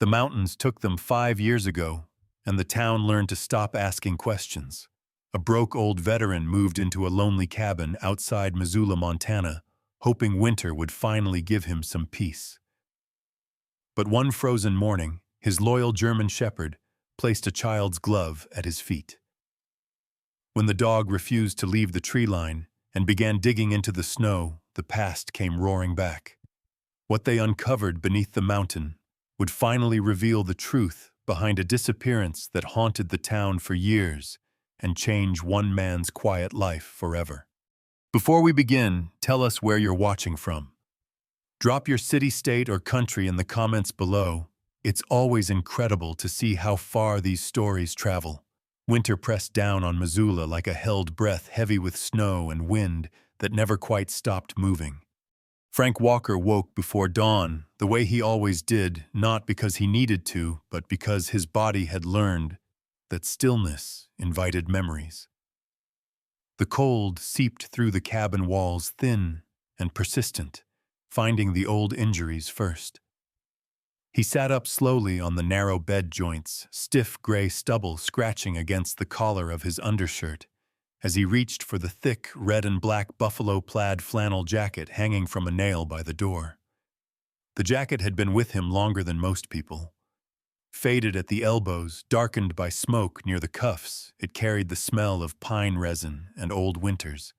The mountains took them 5 years ago, and the town learned to stop asking questions. A broke old veteran moved into a lonely cabin outside Missoula, Montana, hoping winter would finally give him some peace. But one frozen morning, his loyal German shepherd placed a child's glove at his feet. When the dog refused to leave the tree line and began digging into the snow, the past came roaring back. What they uncovered beneath the mountain would finally reveal the truth behind a disappearance that haunted the town for years and change one man's quiet life forever. Before we begin, tell us where you're watching from. Drop your city, state, or country in the comments below. It's always incredible to see how far these stories travel. Winter pressed down on Missoula like a held breath, heavy with snow and wind that never quite stopped moving. Frank Walker woke before dawn, the way he always did, not because he needed to, but because his body had learned that stillness invited memories. The cold seeped through the cabin walls, thin and persistent, finding the old injuries first. He sat up slowly on the narrow bed joints, stiff gray stubble scratching against the collar of his undershirt, as he reached for the thick red and black buffalo plaid flannel jacket hanging from a nail by the door. The jacket had been with him longer than most people. Faded at the elbows, darkened by smoke near the cuffs, it carried the smell of pine resin and old winters.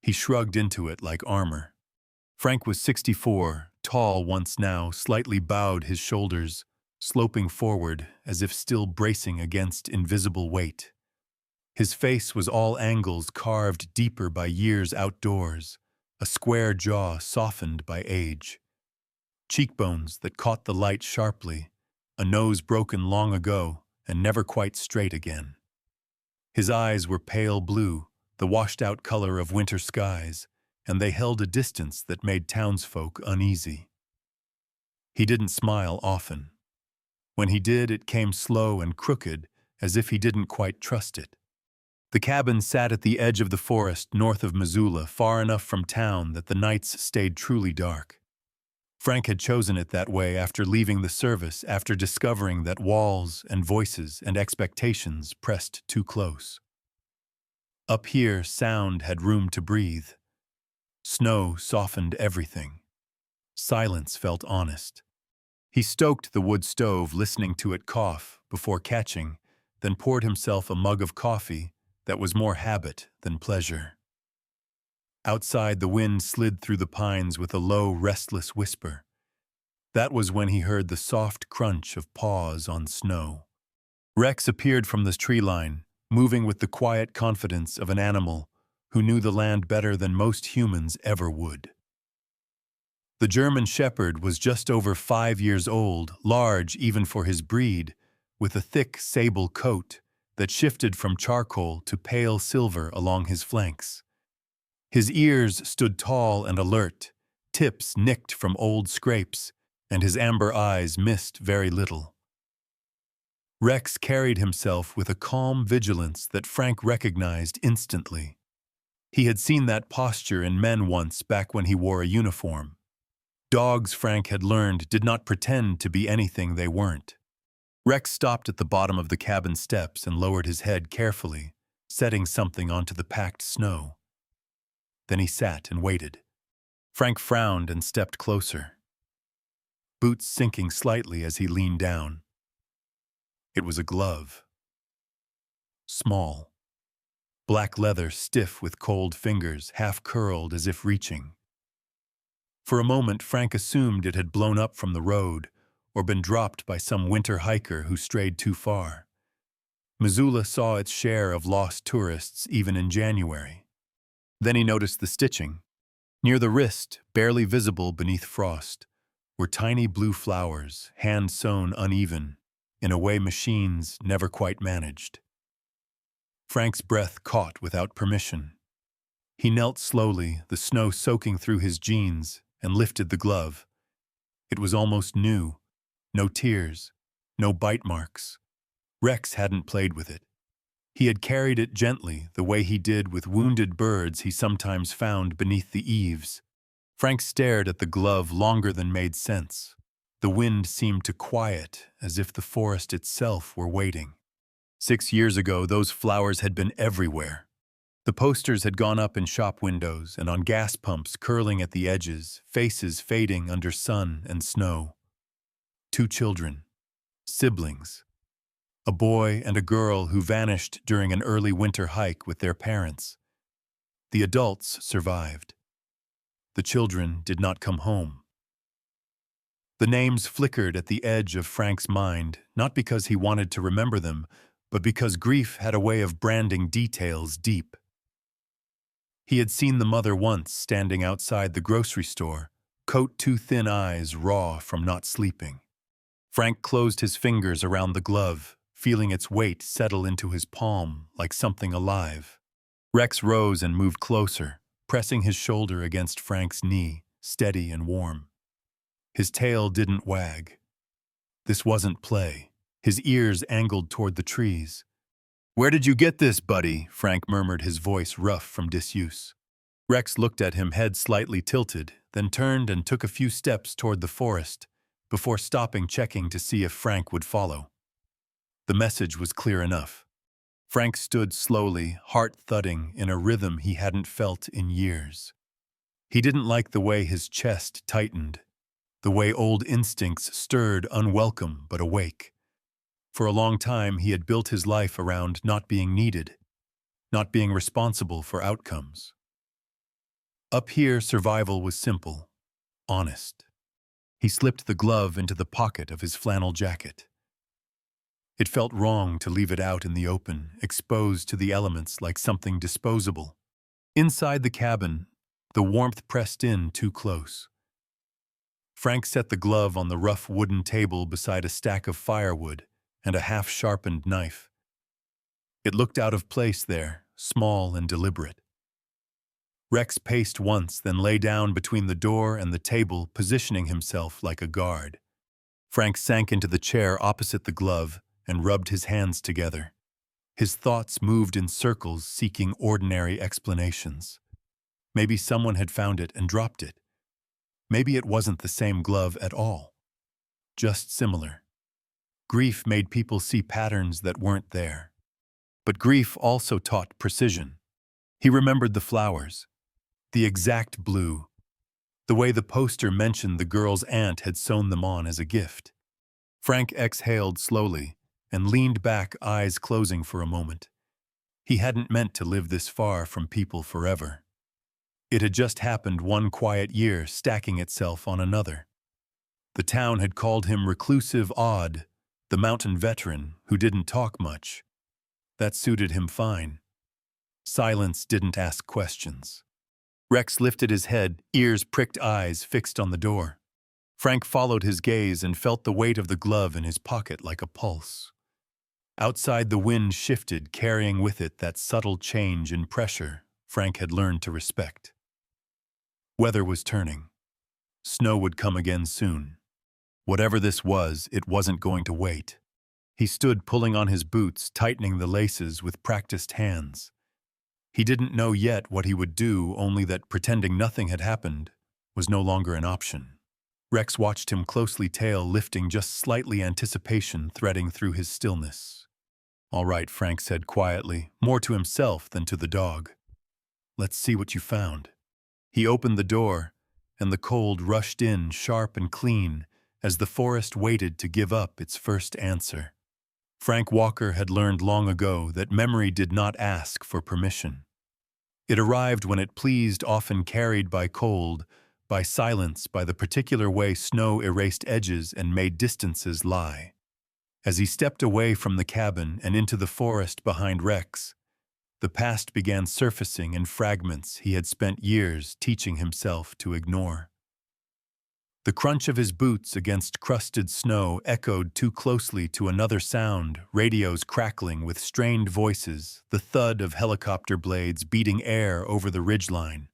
He shrugged into it like armor. Frank was 64, tall once now, slightly bowed, his shoulders sloping forward as if still bracing against invisible weight. His face was all angles carved deeper by years outdoors, a square jaw softened by age. Cheekbones that caught the light sharply, a nose broken long ago and never quite straight again. His eyes were pale blue, the washed-out color of winter skies, and they held a distance that made townsfolk uneasy. He didn't smile often. When he did, it came slow and crooked, as if he didn't quite trust it. The cabin sat at the edge of the forest north of Missoula, far enough from town that the nights stayed truly dark. Frank had chosen it that way after leaving the service, after discovering that walls and voices and expectations pressed too close. Up here, sound had room to breathe. Snow softened everything. Silence felt honest. He stoked the wood stove, listening to it cough before catching, then poured himself a mug of coffee that was more habit than pleasure. Outside, the wind slid through the pines with a low, restless whisper. That was when he heard the soft crunch of paws on snow. Rex appeared from the tree line, moving with the quiet confidence of an animal who knew the land better than most humans ever would. The German shepherd was just over 5 years old, large even for his breed, with a thick sable coat that shifted from charcoal to pale silver along his flanks. His ears stood tall and alert, tips nicked from old scrapes, and his amber eyes missed very little. Rex carried himself with a calm vigilance that Frank recognized instantly. He had seen that posture in men once, back when he wore a uniform. Dogs, Frank had learned, did not pretend to be anything they weren't. Rex stopped at the bottom of the cabin steps and lowered his head carefully, setting something onto the packed snow. Then he sat and waited. Frank frowned and stepped closer, boots sinking slightly as he leaned down. It was a glove. Small. Black leather, stiff with cold fingers, half curled as if reaching. For a moment, Frank assumed it had blown up from the road or been dropped by some winter hiker who strayed too far. Missoula saw its share of lost tourists even in January. Then he noticed the stitching. Near the wrist, barely visible beneath frost, were tiny blue flowers, hand-sewn uneven, in a way machines never quite managed. Frank's breath caught without permission. He knelt slowly, the snow soaking through his jeans, and lifted the glove. It was almost new. No tears, no bite marks. Rex hadn't played with it. He had carried it gently, the way he did with wounded birds he sometimes found beneath the eaves. Frank stared at the glove longer than made sense. The wind seemed to quiet, as if the forest itself were waiting. 6 years ago, those flowers had been everywhere. The posters had gone up in shop windows and on gas pumps curling at the edges, faces fading under sun and snow. 2 children, siblings, a boy and a girl who vanished during an early winter hike with their parents. The adults survived. The children did not come home. The names flickered at the edge of Frank's mind, not because he wanted to remember them, but because grief had a way of branding details deep. He had seen the mother once standing outside the grocery store, coat too thin, eyes raw from not sleeping. Frank closed his fingers around the glove, feeling its weight settle into his palm like something alive. Rex rose and moved closer, pressing his shoulder against Frank's knee, steady and warm. His tail didn't wag. This wasn't play. His ears angled toward the trees. "Where did you get this, buddy?" Frank murmured, his voice rough from disuse. Rex looked at him, head slightly tilted, then turned and took a few steps toward the forest, before stopping, checking to see if Frank would follow. The message was clear enough. Frank stood slowly, heart thudding in a rhythm he hadn't felt in years. He didn't like the way his chest tightened, the way old instincts stirred, unwelcome but awake. For a long time, he had built his life around not being needed, not being responsible for outcomes. Up here, survival was simple, honest. He slipped the glove into the pocket of his flannel jacket. It felt wrong to leave it out in the open, exposed to the elements like something disposable. Inside the cabin, the warmth pressed in too close. Frank set the glove on the rough wooden table beside a stack of firewood and a half-sharpened knife. It looked out of place there, small and deliberate. Rex paced once, then lay down between the door and the table, positioning himself like a guard. Frank sank into the chair opposite the glove and rubbed his hands together. His thoughts moved in circles, seeking ordinary explanations. Maybe someone had found it and dropped it. Maybe it wasn't the same glove at all. Just similar. Grief made people see patterns that weren't there. But grief also taught precision. He remembered the flowers, the exact blue, the way the poster mentioned the girl's aunt had sewn them on as a gift. Frank exhaled slowly and leaned back, eyes closing for a moment. He hadn't meant to live this far from people forever. It had just happened one quiet year, stacking itself on another. The town had called him reclusive, odd, the mountain veteran who didn't talk much. That suited him fine. Silence didn't ask questions. Rex lifted his head, ears pricked, eyes fixed on the door. Frank followed his gaze and felt the weight of the glove in his pocket like a pulse. Outside, the wind shifted, carrying with it that subtle change in pressure Frank had learned to respect. Weather was turning. Snow would come again soon. Whatever this was, it wasn't going to wait. He stood pulling on his boots, tightening the laces with practiced hands. He didn't know yet what he would do, only that pretending nothing had happened was no longer an option. Rex watched him closely, tail lifting just slightly, anticipation threading through his stillness. "All right," Frank said quietly, more to himself than to the dog. "Let's see what you found." He opened the door, and the cold rushed in, sharp and clean, as the forest waited to give up its first answer. Frank Walker had learned long ago that memory did not ask for permission. It arrived when it pleased, often carried by cold, by silence, by the particular way snow erased edges and made distances lie. As he stepped away from the cabin and into the forest behind Rex, the past began surfacing in fragments he had spent years teaching himself to ignore. The crunch of his boots against crusted snow echoed too closely to another sound, radios crackling with strained voices, the thud of helicopter blades beating air over the ridgeline,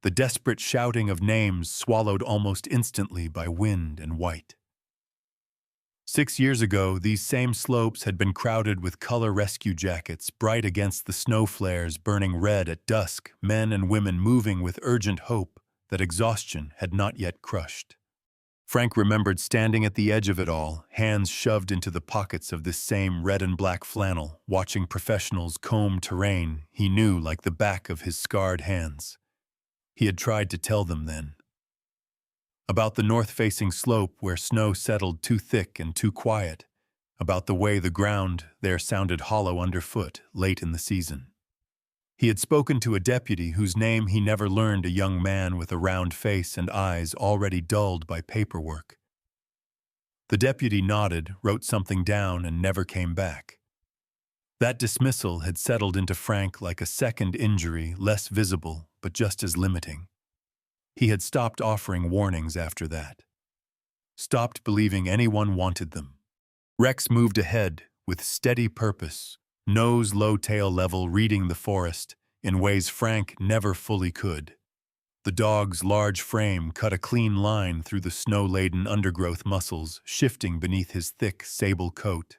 the desperate shouting of names swallowed almost instantly by wind and white. 6 years ago, these same slopes had been crowded with color rescue jackets, bright against the snow flares burning red at dusk, men and women moving with urgent hope that exhaustion had not yet crushed. Frank remembered standing at the edge of it all, hands shoved into the pockets of this same red and black flannel, watching professionals comb terrain he knew like the back of his scarred hands. He had tried to tell them then. About the north-facing slope where snow settled too thick and too quiet, about the way the ground there sounded hollow underfoot late in the season. He had spoken to a deputy whose name he never learned, a young man with a round face and eyes already dulled by paperwork. The deputy nodded, wrote something down, and never came back. That dismissal had settled into Frank like a second injury, less visible, but just as limiting. He had stopped offering warnings after that. Stopped believing anyone wanted them. Rex moved ahead with steady purpose, nose low tail level, reading the forest in ways Frank never fully could. The dog's large frame cut a clean line through the snow-laden undergrowth muscles shifting beneath his thick sable coat.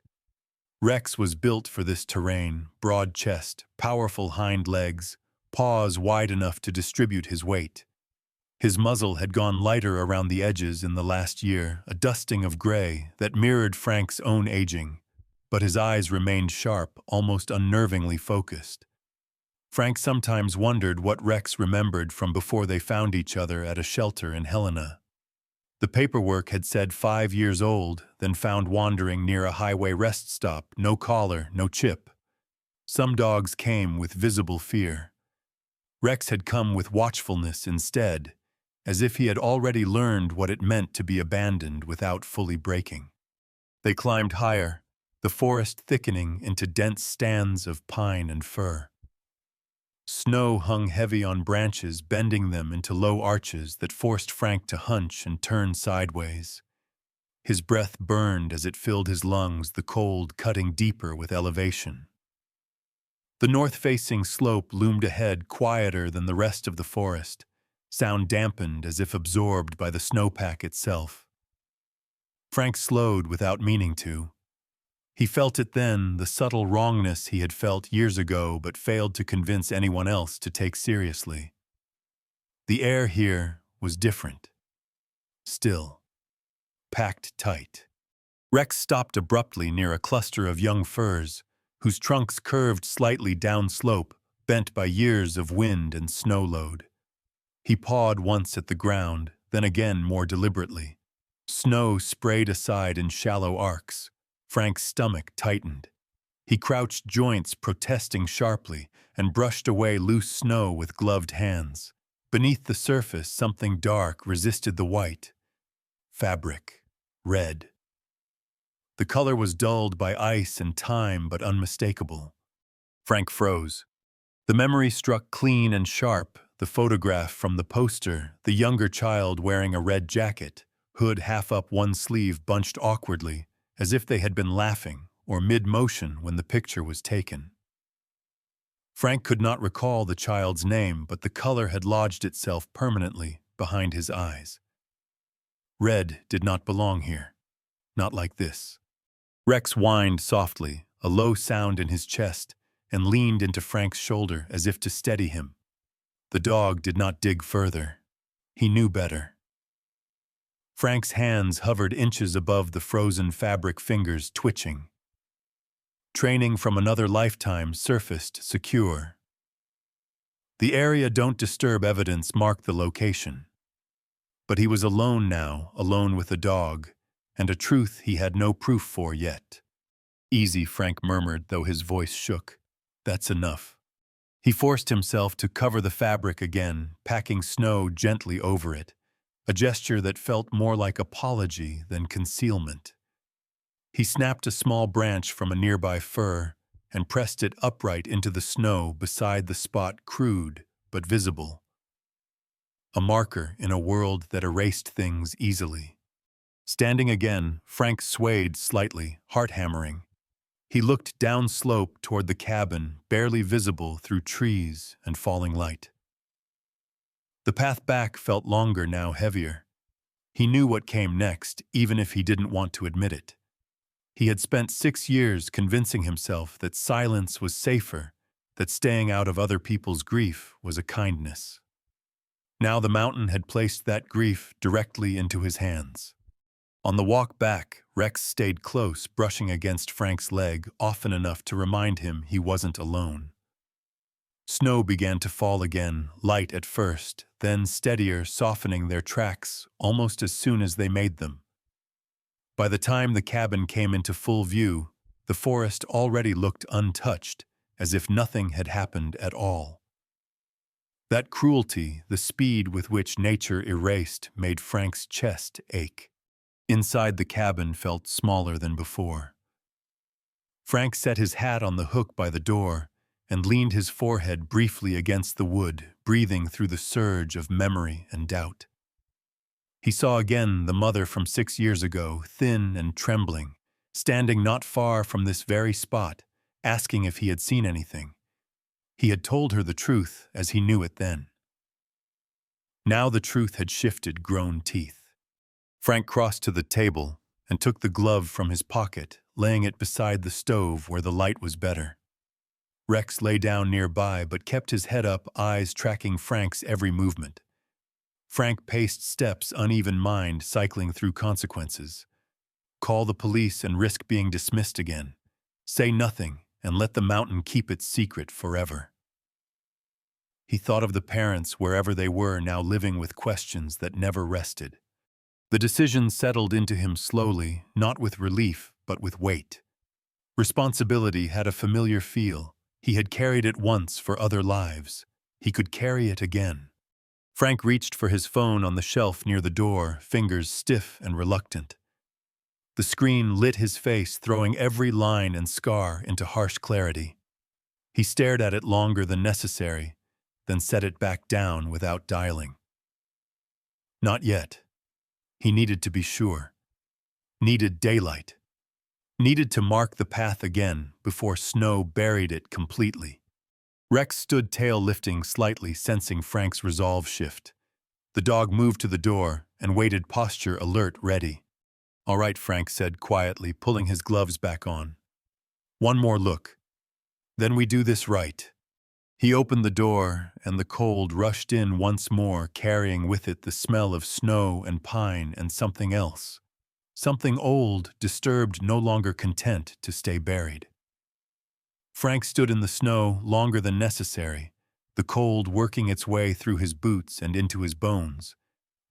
Rex was built for this terrain, broad chest, powerful hind legs, paws wide enough to distribute his weight. His muzzle had gone lighter around the edges in the last year, a dusting of gray that mirrored Frank's own aging, but his eyes remained sharp, almost unnervingly focused. Frank sometimes wondered what Rex remembered from before they found each other at a shelter in Helena. The paperwork had said 5 years old, then found wandering near a highway rest stop, no collar, no chip. Some dogs came with visible fear. Rex had come with watchfulness instead, as if he had already learned what it meant to be abandoned without fully breaking. They climbed higher, the forest thickening into dense stands of pine and fir. Snow hung heavy on branches, bending them into low arches that forced Frank to hunch and turn sideways. His breath burned as it filled his lungs, the cold cutting deeper with elevation. The north-facing slope loomed ahead, quieter than the rest of the forest, sound dampened as if absorbed by the snowpack itself. Frank slowed without meaning to. He felt it then, the subtle wrongness he had felt years ago but failed to convince anyone else to take seriously. The air here was different. Still. Packed tight. Rex stopped abruptly near a cluster of young firs, whose trunks curved slightly downslope, bent by years of wind and snow load. He pawed once at the ground, then again more deliberately. Snow sprayed aside in shallow arcs. Frank's stomach tightened. He crouched, joints protesting sharply, and brushed away loose snow with gloved hands. Beneath the surface, something dark resisted the white. Fabric. Red. The color was dulled by ice and time, but unmistakable. Frank froze. The memory struck clean and sharp, the photograph from the poster, the younger child wearing a red jacket, hood half up, one sleeve bunched awkwardly, as if they had been laughing or mid-motion when the picture was taken. Frank could not recall the child's name, but the color had lodged itself permanently behind his eyes. Red did not belong here. Not like this. Rex whined softly, a low sound in his chest, and leaned into Frank's shoulder as if to steady him. The dog did not dig further. He knew better. Frank's hands hovered inches above the frozen fabric, fingers twitching. Training from another lifetime surfaced secure. The area "don't disturb" evidence marked the location. But he was alone now, alone with the dog, and a truth he had no proof for yet. "Easy," Frank murmured, though his voice shook. "That's enough." He forced himself to cover the fabric again, packing snow gently over it, a gesture that felt more like apology than concealment. He snapped a small branch from a nearby fir and pressed it upright into the snow beside the spot, crude but visible. A marker in a world that erased things easily. Standing again, Frank swayed slightly, heart-hammering. He looked downslope toward the cabin, barely visible through trees and falling light. The path back felt longer now, heavier. He knew what came next, even if he didn't want to admit it. He had spent 6 years convincing himself that silence was safer, that staying out of other people's grief was a kindness. Now the mountain had placed that grief directly into his hands. On the walk back, Rex stayed close, brushing against Frank's leg often enough to remind him he wasn't alone. Snow began to fall again, light at first, then steadier, softening their tracks almost as soon as they made them. By the time the cabin came into full view, the forest already looked untouched, as if nothing had happened at all. That cruelty, the speed with which nature erased, made Frank's chest ache. Inside the cabin felt smaller than before. Frank set his hat on the hook by the door and leaned his forehead briefly against the wood, breathing through the surge of memory and doubt. He saw again the mother from 6 years ago, thin and trembling, standing not far from this very spot, asking if he had seen anything. He had told her the truth as he knew it then. Now the truth had shifted grown teeth. Frank crossed to the table and took the glove from his pocket, laying it beside the stove where the light was better. Rex lay down nearby but kept his head up, eyes tracking Frank's every movement. Frank paced steps, uneven mind, cycling through consequences. Call the police and risk being dismissed again. Say nothing and let the mountain keep its secret forever. He thought of the parents wherever they were, now living with questions that never rested. The decision settled into him slowly, not with relief, but with weight. Responsibility had a familiar feel. He had carried it once for other lives. He could carry it again. Frank reached for his phone on the shelf near the door, fingers stiff and reluctant. The screen lit his face, throwing every line and scar into harsh clarity. He stared at it longer than necessary, then set it back down without dialing. Not yet. He needed to be sure. Needed daylight. Needed to mark the path again before snow buried it completely. Rex stood tail lifting slightly, sensing Frank's resolve shift. The dog moved to the door and waited, posture alert, ready. "All right," Frank said quietly, pulling his gloves back on. "One more look. Then we do this right." He opened the door, and the cold rushed in once more, carrying with it the smell of snow and pine and something else. Something old, disturbed, no longer content to stay buried. Frank stood in the snow longer than necessary, the cold working its way through his boots and into his bones.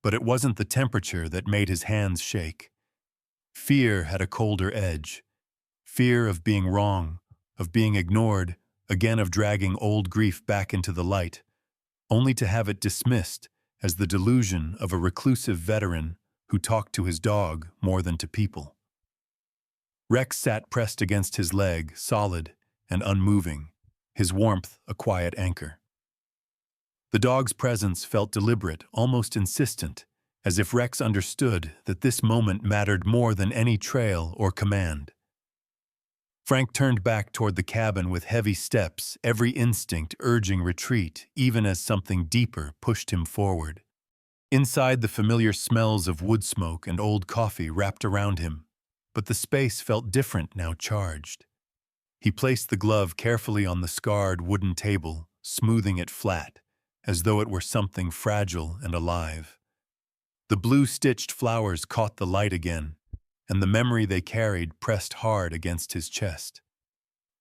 But it wasn't the temperature that made his hands shake. Fear had a colder edge. Fear of being wrong, of being ignored, again of dragging old grief back into the light, only to have it dismissed as the delusion of a reclusive veteran who talked to his dog more than to people. Rex sat pressed against his leg, solid and unmoving, his warmth a quiet anchor. The dog's presence felt deliberate, almost insistent, as if Rex understood that this moment mattered more than any trail or command. Frank turned back toward the cabin with heavy steps, every instinct urging retreat, even as something deeper pushed him forward. Inside, the familiar smells of wood smoke and old coffee wrapped around him, but the space felt different now, charged. He placed the glove carefully on the scarred wooden table, smoothing it flat, as though it were something fragile and alive. The blue-stitched flowers caught the light again, and the memory they carried pressed hard against his chest.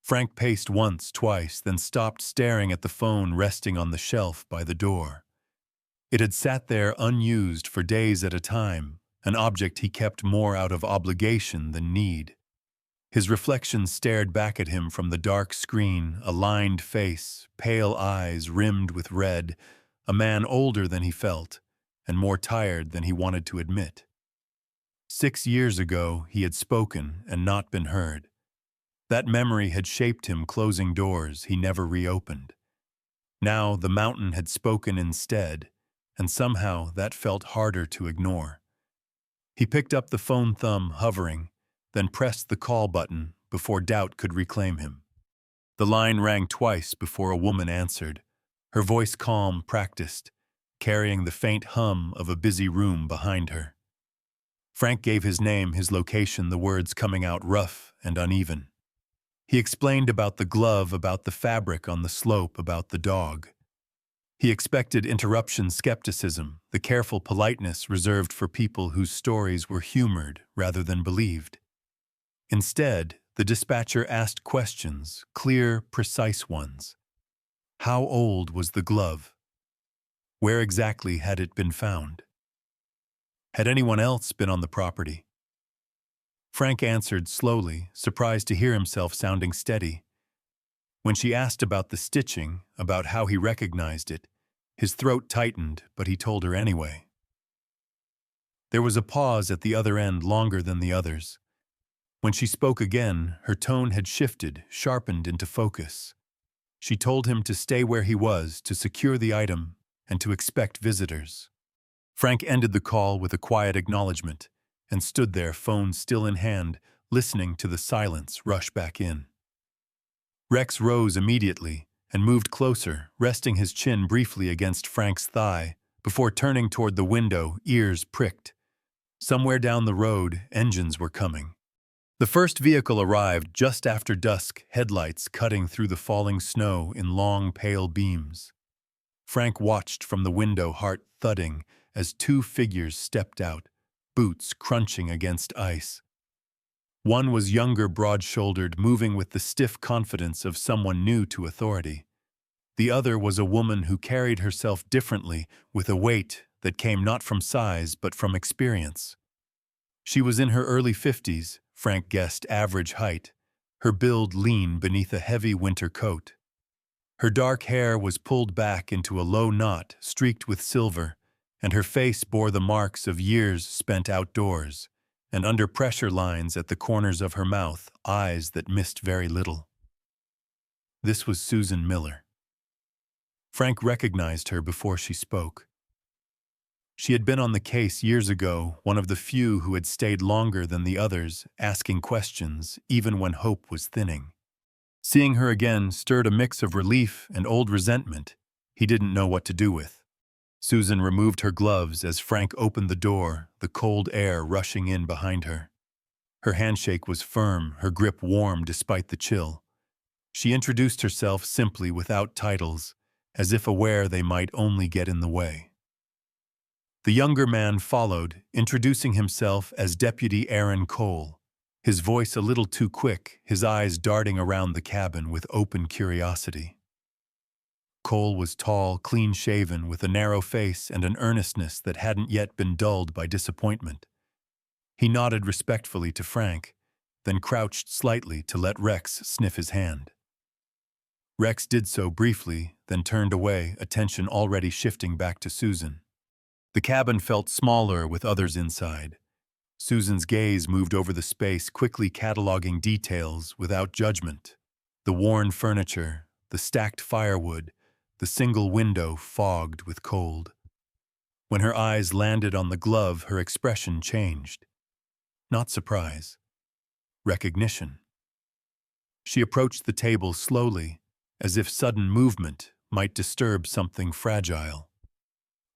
Frank paced once, twice, then stopped, staring at the phone resting on the shelf by the door. It had sat there unused for days at a time, an object he kept more out of obligation than need. His reflection stared back at him from the dark screen, a lined face, pale eyes rimmed with red, a man older than he felt, and more tired than he wanted to admit. 6 years ago, he had spoken and not been heard. That memory had shaped him, closing doors he never reopened. Now the mountain had spoken instead, and somehow that felt harder to ignore. He picked up the phone, thumb hovering, then pressed the call button before doubt could reclaim him. The line rang twice before a woman answered, her voice calm, practiced, carrying the faint hum of a busy room behind her. Frank gave his name, his location, the words coming out rough and uneven. He explained about the glove, about the fabric on the slope, about the dog. He expected interruption skepticism, the careful politeness reserved for people whose stories were humored rather than believed. Instead, the dispatcher asked questions, clear, precise ones. How old was the glove? Where exactly had it been found? Had anyone else been on the property? Frank answered slowly, surprised to hear himself sounding steady. When she asked about the stitching, about how he recognized it, his throat tightened, but he told her anyway. There was a pause at the other end longer than the others. When she spoke again, her tone had shifted, sharpened into focus. She told him to stay where he was, to secure the item, and to expect visitors. Frank ended the call with a quiet acknowledgement and stood there, phone still in hand, listening to the silence rush back in. Rex rose immediately and moved closer, resting his chin briefly against Frank's thigh, before turning toward the window, ears pricked. Somewhere down the road, engines were coming. The first vehicle arrived just after dusk, headlights cutting through the falling snow in long, pale beams. Frank watched from the window, heart thudding, as two figures stepped out, boots crunching against ice. One was younger, broad-shouldered, moving with the stiff confidence of someone new to authority. The other was a woman who carried herself differently, with a weight that came not from size but from experience. She was in her early 50s, Frank guessed average height, her build lean beneath a heavy winter coat. Her dark hair was pulled back into a low knot streaked with silver, and her face bore the marks of years spent outdoors, and under pressure lines at the corners of her mouth, eyes that missed very little. This was Susan Miller. Frank recognized her before she spoke. She had been on the case years ago, one of the few who had stayed longer than the others, asking questions, even when hope was thinning. Seeing her again stirred a mix of relief and old resentment he didn't know what to do with. Susan removed her gloves as Frank opened the door, the cold air rushing in behind her. Her handshake was firm, her grip warm despite the chill. She introduced herself simply without titles, as if aware they might only get in the way. The younger man followed, introducing himself as Deputy Aaron Cole, his voice a little too quick, his eyes darting around the cabin with open curiosity. Cole was tall, clean-shaven, with a narrow face and an earnestness that hadn't yet been dulled by disappointment. He nodded respectfully to Frank, then crouched slightly to let Rex sniff his hand. Rex did so briefly, then turned away, attention already shifting back to Susan. The cabin felt smaller with others inside. Susan's gaze moved over the space, quickly cataloging details without judgment. The worn furniture, the stacked firewood, the single window fogged with cold. When her eyes landed on the glove, her expression changed. Not surprise. Recognition. She approached the table slowly, as if sudden movement might disturb something fragile.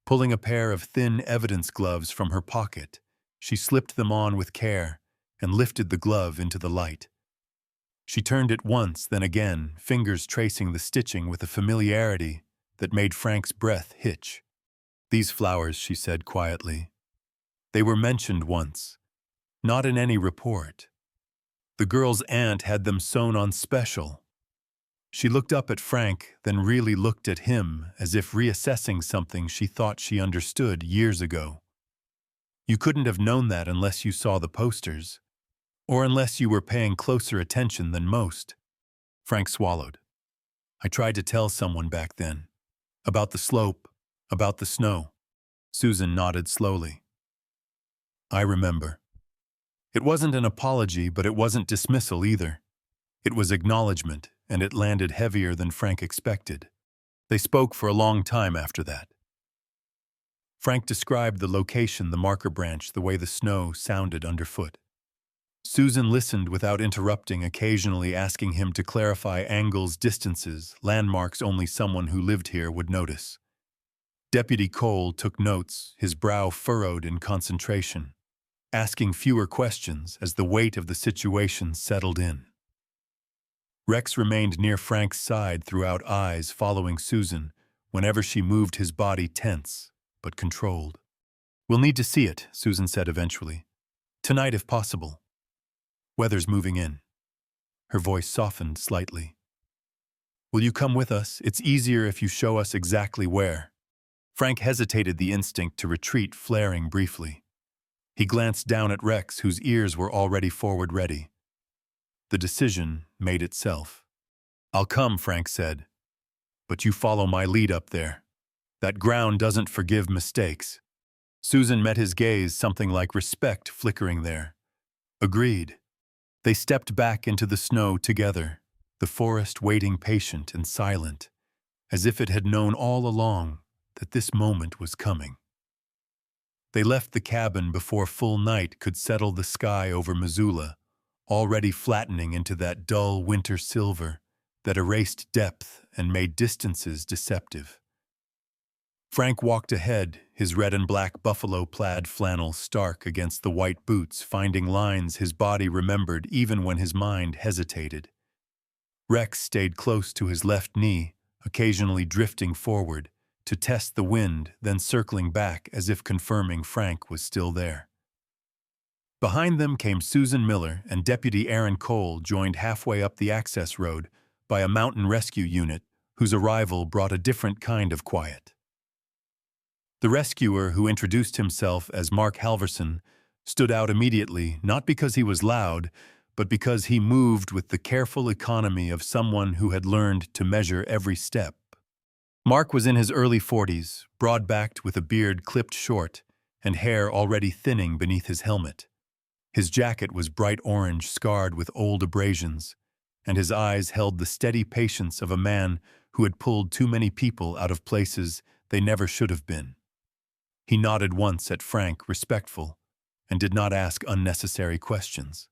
Pulling a pair of thin evidence gloves from her pocket, she slipped them on with care and lifted the glove into the light. She turned it once, then again, fingers tracing the stitching with a familiarity that made Frank's breath hitch. "These flowers," she said quietly. "They were mentioned once. Not in any report. The girl's aunt had them sewn on special." She looked up at Frank, then really looked at him, as if reassessing something she thought she understood years ago. "You couldn't have known that unless you saw the posters, or unless you were paying closer attention than most." Frank swallowed. "I tried to tell someone back then. About the slope, about the snow." Susan nodded slowly. "I remember." It wasn't an apology, but it wasn't dismissal either. It was acknowledgement, and it landed heavier than Frank expected. They spoke for a long time after that. Frank described the location, the marker branch, the way the snow sounded underfoot. Susan listened without interrupting, occasionally asking him to clarify angles, distances, landmarks only someone who lived here would notice. Deputy Cole took notes, his brow furrowed in concentration, asking fewer questions as the weight of the situation settled in. Rex remained near Frank's side throughout, eyes following Susan, whenever she moved his body tense, but controlled. "We'll need to see it," Susan said eventually. "Tonight if possible. Weather's moving in." Her voice softened slightly. "Will you come with us? It's easier if you show us exactly where." Frank hesitated, the instinct to retreat flaring briefly. He glanced down at Rex, whose ears were already forward ready. The decision made itself. "I'll come," Frank said. "But you follow my lead up there. That ground doesn't forgive mistakes." Susan met his gaze, something like respect flickering there. "Agreed." They stepped back into the snow together, the forest waiting patient and silent, as if it had known all along that this moment was coming. They left the cabin before full night could settle the sky over Missoula, already flattening into that dull winter silver that erased depth and made distances deceptive. Frank walked ahead, his red and black buffalo plaid flannel stark against the white boots, finding lines his body remembered even when his mind hesitated. Rex stayed close to his left knee, occasionally drifting forward to test the wind, then circling back as if confirming Frank was still there. Behind them came Susan Miller, and Deputy Aaron Cole joined halfway up the access road by a mountain rescue unit whose arrival brought a different kind of quiet. The rescuer, who introduced himself as Mark Halverson, stood out immediately, not because he was loud, but because he moved with the careful economy of someone who had learned to measure every step. Mark was in his early 40s, broad-backed with a beard clipped short and hair already thinning beneath his helmet. His jacket was bright orange, scarred with old abrasions, and his eyes held the steady patience of a man who had pulled too many people out of places they never should have been. He nodded once at Frank, respectful, and did not ask unnecessary questions.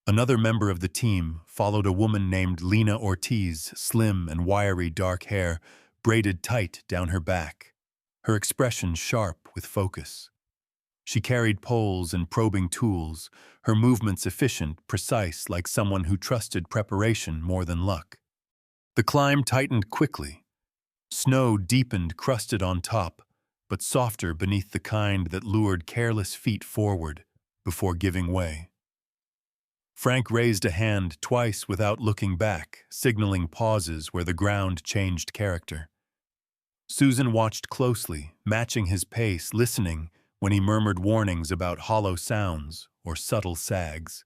Another member of the team followed a woman named Lena Ortiz, slim and wiry dark hair braided tight down her back, her expression sharp with focus. She carried poles and probing tools, her movements efficient, precise, like someone who trusted preparation more than luck. The climb tightened quickly. Snow deepened, crusted on top, but softer beneath, the kind that lured careless feet forward before giving way. Frank raised a hand twice without looking back, signaling pauses where the ground changed character. Susan watched closely, matching his pace, listening when he murmured warnings about hollow sounds or subtle sags.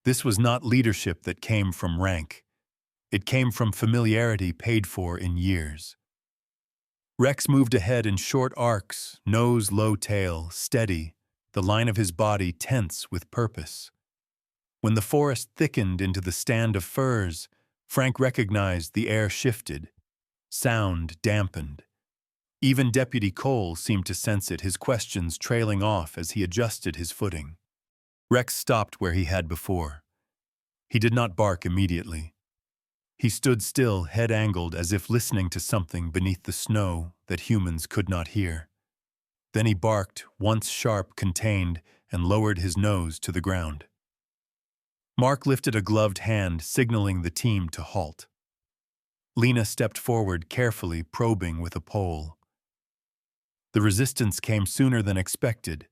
This was not leadership that came from rank. It came from familiarity paid for in years. Rex moved ahead in short arcs, nose low tail, steady, the line of his body tense with purpose. When the forest thickened into the stand of firs, Frank recognized the air shifted. Sound dampened. Even Deputy Cole seemed to sense it, his questions trailing off as he adjusted his footing. Rex stopped where he had before. He did not bark immediately. He stood still, head angled, as if listening to something beneath the snow that humans could not hear. Then he barked, once sharp, contained, and lowered his nose to the ground. Mark lifted a gloved hand, signaling the team to halt. Lena stepped forward, carefully probing with a pole. The resistance came sooner than expected,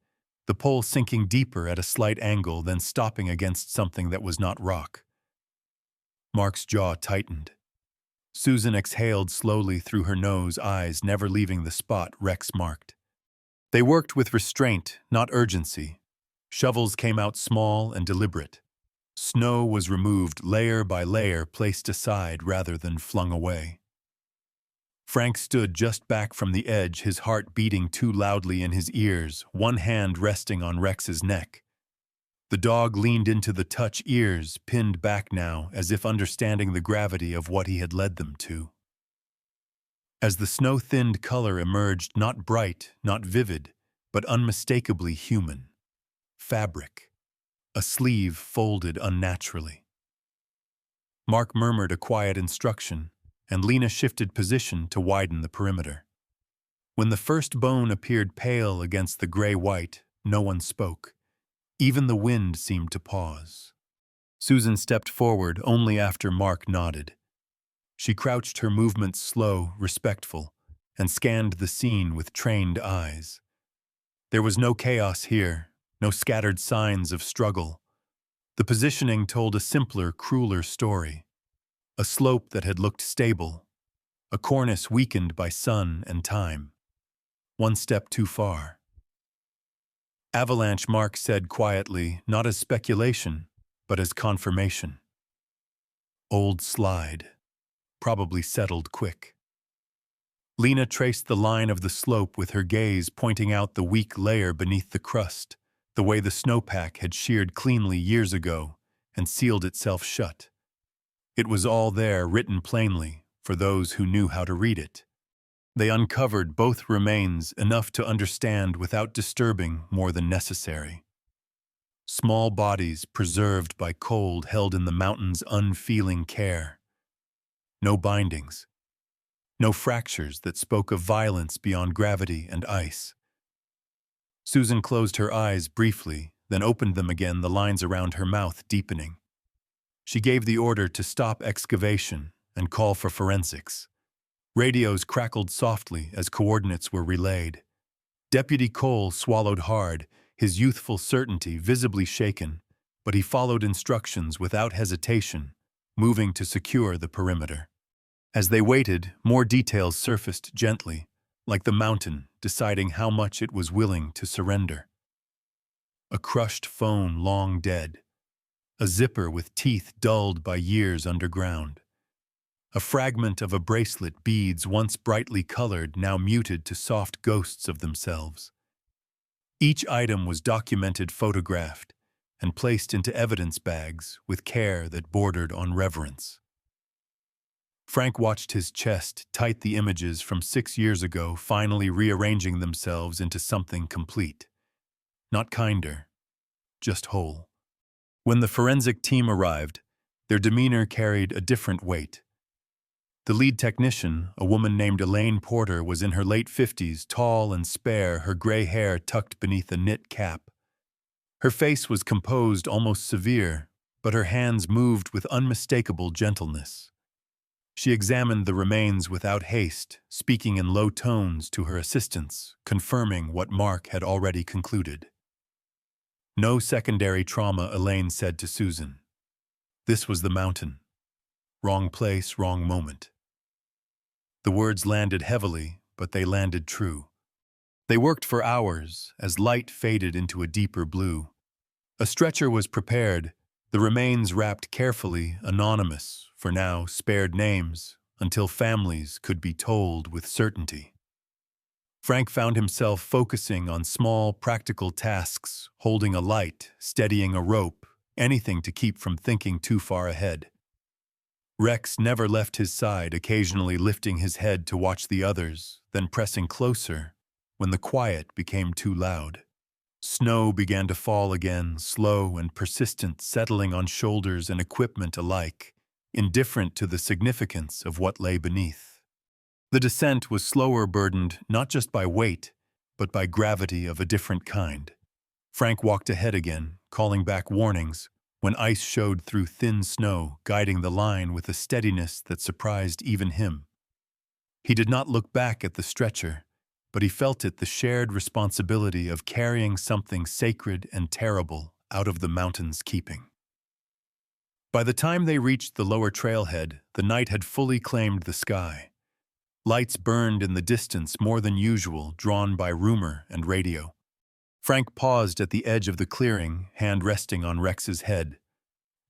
the pole sinking deeper at a slight angle, then stopping against something that was not rock. Mark's jaw tightened. Susan exhaled slowly through her nose, eyes never leaving the spot Rex marked. They worked with restraint, not urgency. Shovels came out small and deliberate. Snow was removed layer by layer, placed aside rather than flung away. Frank stood just back from the edge, his heart beating too loudly in his ears, one hand resting on Rex's neck. The dog leaned into the touch, ears pinned back now, as if understanding the gravity of what he had led them to. As the snow-thinned color emerged, not bright, not vivid, but unmistakably human. Fabric. A sleeve folded unnaturally. Mark murmured a quiet instruction, and Lena shifted position to widen the perimeter. When the first bone appeared pale against the gray-white, no one spoke. Even the wind seemed to pause. Susan stepped forward only after Mark nodded. She crouched, her movements slow, respectful, and scanned the scene with trained eyes. There was no chaos here, no scattered signs of struggle. The positioning told a simpler, crueler story. A slope that had looked stable, a cornice weakened by sun and time. One step too far. Avalanche, Mark said quietly, not as speculation, but as confirmation. Old slide. Probably settled quick. Lena traced the line of the slope with her gaze, pointing out the weak layer beneath the crust, the way the snowpack had sheared cleanly years ago and sealed itself shut. It was all there, written plainly, for those who knew how to read it. They uncovered both remains, enough to understand without disturbing more than necessary. Small bodies preserved by cold, held in the mountain's unfeeling care. No bindings. No fractures that spoke of violence beyond gravity and ice. Susan closed her eyes briefly, then opened them again, the lines around her mouth deepening. She gave the order to stop excavation and call for forensics. Radios crackled softly as coordinates were relayed. Deputy Cole swallowed hard, his youthful certainty visibly shaken, but he followed instructions without hesitation, moving to secure the perimeter. As they waited, more details surfaced gently, like the mountain deciding how much it was willing to surrender. A crushed phone long dead. A zipper with teeth dulled by years underground. A fragment of a bracelet, beads once brightly colored, now muted to soft ghosts of themselves. Each item was documented, photographed, and placed into evidence bags with care that bordered on reverence. Frank watched his chest tight, the images from 6 years ago finally rearranging themselves into something complete. Not kinder, just whole. When the forensic team arrived, their demeanor carried a different weight. The lead technician, a woman named Elaine Porter, was in her late 50s, tall and spare, her gray hair tucked beneath a knit cap. Her face was composed, almost severe, but her hands moved with unmistakable gentleness. She examined the remains without haste, speaking in low tones to her assistants, confirming what Mark had already concluded. No secondary trauma, Elaine said to Susan. This was the mountain. Wrong place, wrong moment. The words landed heavily, but they landed true. They worked for hours, as light faded into a deeper blue. A stretcher was prepared, the remains wrapped carefully, anonymous, for now spared names, until families could be told with certainty. Frank found himself focusing on small, practical tasks, holding a light, steadying a rope, anything to keep from thinking too far ahead. Rex never left his side, occasionally lifting his head to watch the others, then pressing closer when the quiet became too loud. Snow began to fall again, slow and persistent, settling on shoulders and equipment alike, indifferent to the significance of what lay beneath. The descent was slower, burdened not just by weight, but by gravity of a different kind. Frank walked ahead again, calling back warnings, when ice showed through thin snow, guiding the line with a steadiness that surprised even him. He did not look back at the stretcher, but he felt it, the shared responsibility of carrying something sacred and terrible out of the mountain's keeping. By the time they reached the lower trailhead, the night had fully claimed the sky. Lights burned in the distance more than usual, drawn by rumor and radio. Frank paused at the edge of the clearing, hand resting on Rex's head.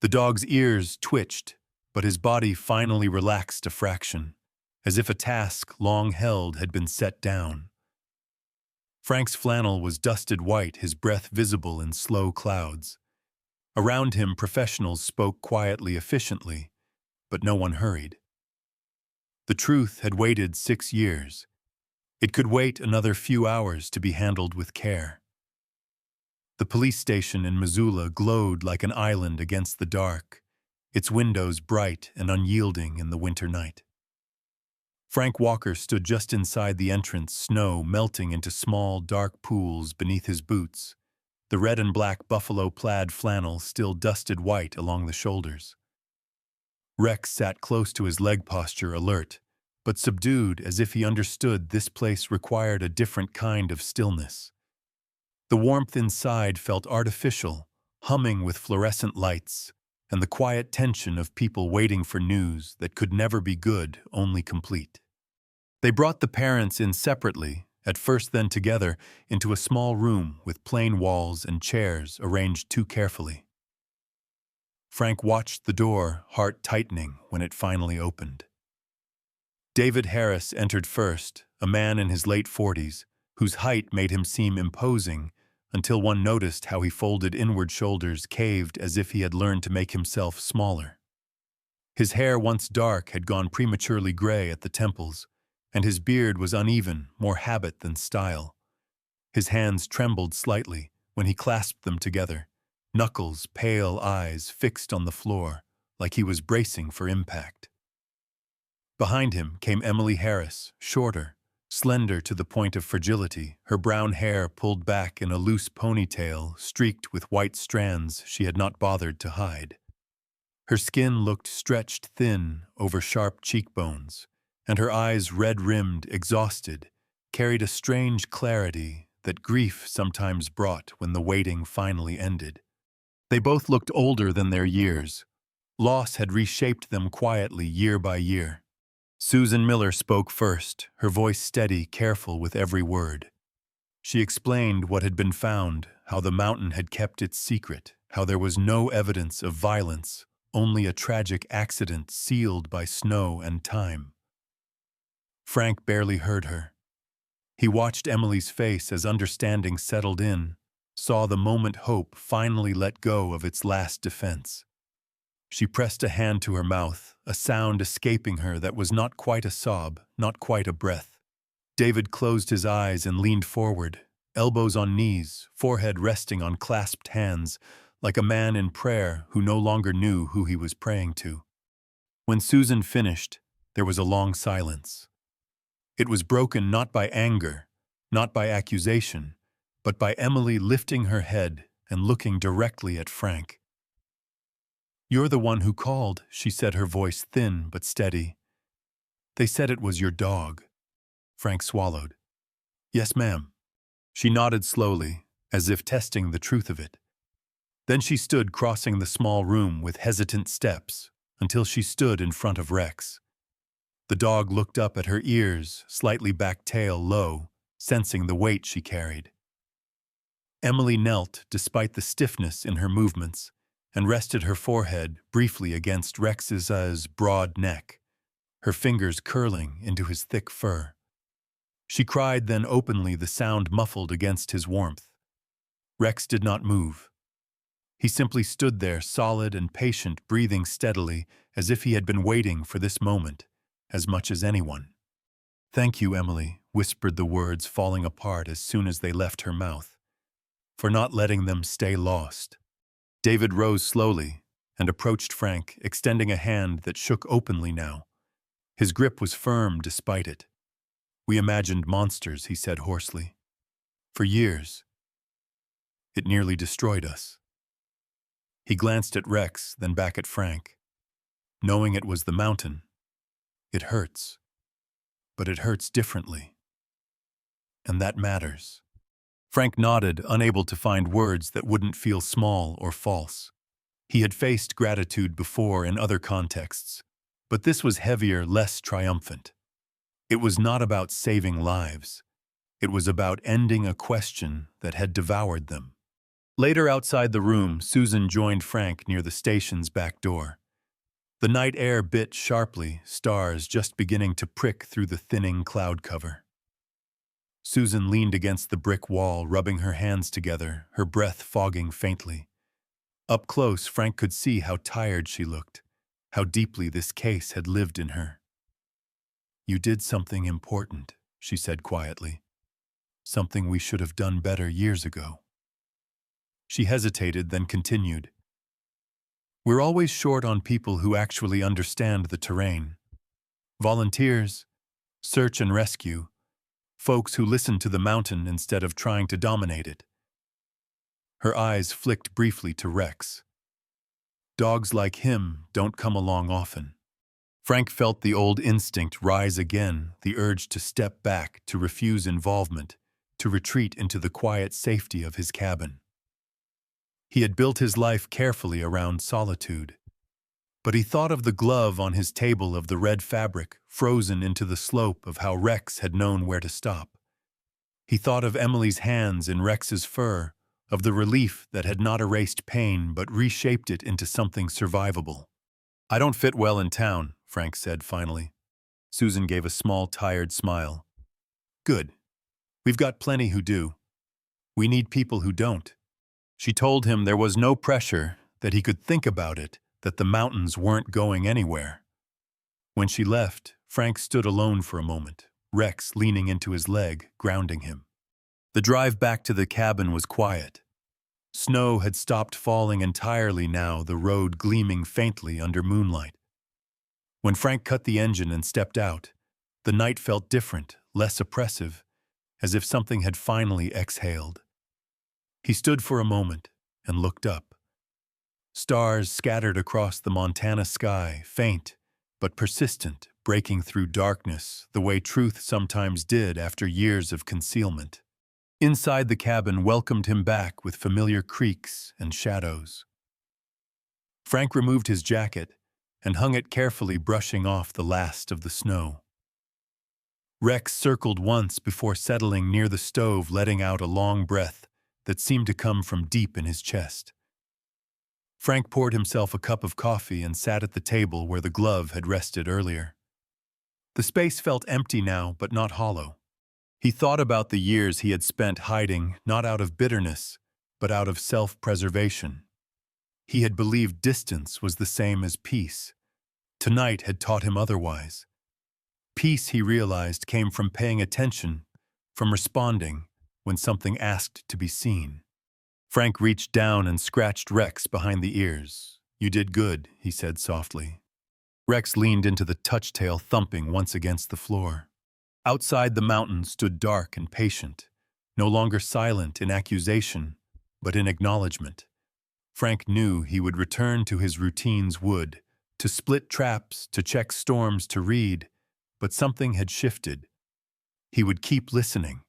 The dog's ears twitched, but his body finally relaxed a fraction, as if a task long held had been set down. Frank's flannel was dusted white, his breath visible in slow clouds. Around him, professionals spoke quietly, efficiently, but no one hurried. The truth had waited 6 years. It could wait another few hours to be handled with care. The police station in Missoula glowed like an island against the dark, its windows bright and unyielding in the winter night. Frank Walker stood just inside the entrance, snow melting into small, dark pools beneath his boots, the red and black buffalo plaid flannel still dusted white along the shoulders. Rex sat close to his leg posture, alert, but subdued, as if he understood this place required a different kind of stillness. The warmth inside felt artificial, humming with fluorescent lights, and the quiet tension of people waiting for news that could never be good, only complete. They brought the parents in separately, at first then together, into a small room with plain walls and chairs arranged too carefully. Frank watched the door, heart tightening, when it finally opened. David Harris entered first, a man in his late 40s, whose height made him seem imposing, until one noticed how he folded inward shoulders, caved as if he had learned to make himself smaller. His hair, once dark, had gone prematurely gray at the temples, and his beard was uneven, more habit than style. His hands trembled slightly when he clasped them together, knuckles, pale eyes fixed on the floor, like he was bracing for impact. Behind him came Emily Harris, shorter, slender to the point of fragility, her brown hair pulled back in a loose ponytail streaked with white strands she had not bothered to hide. Her skin looked stretched thin over sharp cheekbones, and her eyes, red-rimmed, exhausted, carried a strange clarity that grief sometimes brought when the waiting finally ended. They both looked older than their years. Loss had reshaped them quietly year by year. Susan Miller spoke first, her voice steady, careful with every word. She explained what had been found, how the mountain had kept its secret, how there was no evidence of violence, only a tragic accident sealed by snow and time. Frank barely heard her. He watched Emily's face as understanding settled in, saw the moment hope finally let go of its last defense. She pressed a hand to her mouth, a sound escaping her that was not quite a sob, not quite a breath. David closed his eyes and leaned forward, elbows on knees, forehead resting on clasped hands, like a man in prayer who no longer knew who he was praying to. When Susan finished, there was a long silence. It was broken not by anger, not by accusation, but by Emily lifting her head and looking directly at Frank. "You're the one who called," she said, her voice thin but steady. "They said it was your dog." Frank swallowed. "Yes, ma'am." She nodded slowly, as if testing the truth of it. Then she stood crossing the small room with hesitant steps until she stood in front of Rex. The dog looked up at her ears, slightly back tail low, sensing the weight she carried. Emily knelt despite the stiffness in her movements and rested her forehead briefly against Rex's broad neck, her fingers curling into his thick fur. She cried then openly, the sound muffled against his warmth. Rex did not move. He simply stood there, solid and patient, breathing steadily, as if he had been waiting for this moment as much as anyone. "Thank you, Emily," whispered the words falling apart as soon as they left her mouth, "for not letting them stay lost." David rose slowly and approached Frank, extending a hand that shook openly now. His grip was firm despite it. "We imagined monsters," he said hoarsely. "For years. It nearly destroyed us." He glanced at Rex, then back at Frank. "Knowing it was the mountain, it hurts. But it hurts differently. And that matters." Frank nodded, unable to find words that wouldn't feel small or false. He had faced gratitude before in other contexts, but this was heavier, less triumphant. It was not about saving lives. It was about ending a question that had devoured them. Later, outside the room, Susan joined Frank near the station's back door. The night air bit sharply, stars just beginning to prick through the thinning cloud cover. Susan leaned against the brick wall, rubbing her hands together, her breath fogging faintly. Up close, Frank could see how tired she looked, how deeply this case had lived in her. "You did something important," she said quietly. "Something we should have done better years ago." She hesitated, then continued. "We're always short on people who actually understand the terrain. Volunteers, search and rescue, folks who listen to the mountain instead of trying to dominate it." Her eyes flicked briefly to Rex. Dogs like him don't come along often. Frank felt the old instinct rise again, the urge to step back, to refuse involvement, to retreat into the quiet safety of his cabin. He had built his life carefully around solitude, but he thought of the glove on his table, of the red fabric frozen into the slope, of how Rex had known where to stop. He thought of Emily's hands in Rex's fur, of the relief that had not erased pain but reshaped it into something survivable. "I don't fit well in town," Frank said finally. Susan gave a small, tired smile. "Good. We've got plenty who do. We need people who don't." She told him there was no pressure, that he could think about it, that the mountains weren't going anywhere. When she left, Frank stood alone for a moment, Rex leaning into his leg, grounding him. The drive back to the cabin was quiet. Snow had stopped falling entirely now, the road gleaming faintly under moonlight. When Frank cut the engine and stepped out, the night felt different, less oppressive, as if something had finally exhaled. He stood for a moment and looked up. Stars scattered across the Montana sky, faint but persistent, breaking through darkness the way truth sometimes did after years of concealment. Inside the cabin welcomed him back with familiar creaks and shadows. Frank removed his jacket and hung it carefully, brushing off the last of the snow. Rex circled once before settling near the stove, letting out a long breath that seemed to come from deep in his chest. Frank poured himself a cup of coffee and sat at the table where the glove had rested earlier. The space felt empty now, but not hollow. He thought about the years he had spent hiding, not out of bitterness, but out of self-preservation. He had believed distance was the same as peace. Tonight had taught him otherwise. Peace, he realized, came from paying attention, from responding when something asked to be seen. Frank reached down and scratched Rex behind the ears. "You did good," he said softly. Rex leaned into the touch-tail, thumping once against the floor. Outside, the mountain stood dark and patient, no longer silent in accusation, but in acknowledgement. Frank knew he would return to his routines, to split traps, to check storms, to read, but something had shifted. He would keep listening.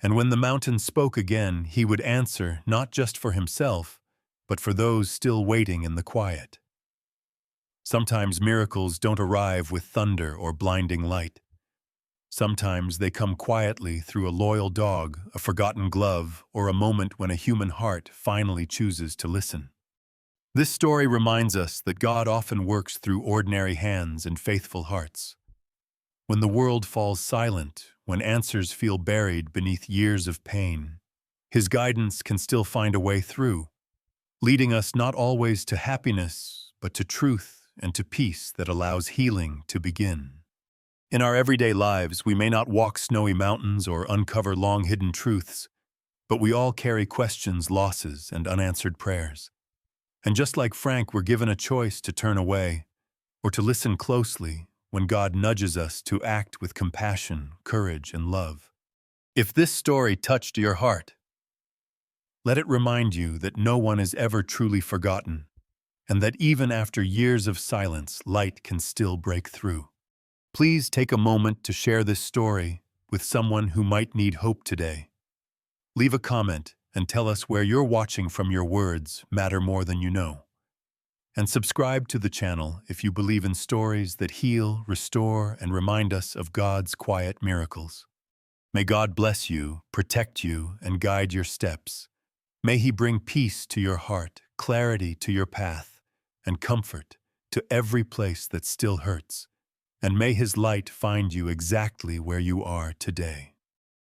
And when the mountain spoke again, he would answer, not just for himself, but for those still waiting in the quiet. Sometimes miracles don't arrive with thunder or blinding light. Sometimes they come quietly through a loyal dog, a forgotten glove, or a moment when a human heart finally chooses to listen. This story reminds us that God often works through ordinary hands and faithful hearts. When the world falls silent, when answers feel buried beneath years of pain, His guidance can still find a way through, leading us not always to happiness, but to truth and to peace that allows healing to begin. In our everyday lives, we may not walk snowy mountains or uncover long-hidden truths, but we all carry questions, losses, and unanswered prayers. And just like Frank, we're given a choice to turn away or to listen closely when God nudges us to act with compassion, courage, and love. If this story touched your heart, let it remind you that no one is ever truly forgotten, and that even after years of silence, light can still break through. Please take a moment to share this story with someone who might need hope today. Leave a comment and tell us where you're watching from. Your words matter more than you know. And subscribe to the channel if you believe in stories that heal, restore, and remind us of God's quiet miracles. May God bless you, protect you, and guide your steps. May He bring peace to your heart, clarity to your path, and comfort to every place that still hurts. And may His light find you exactly where you are today.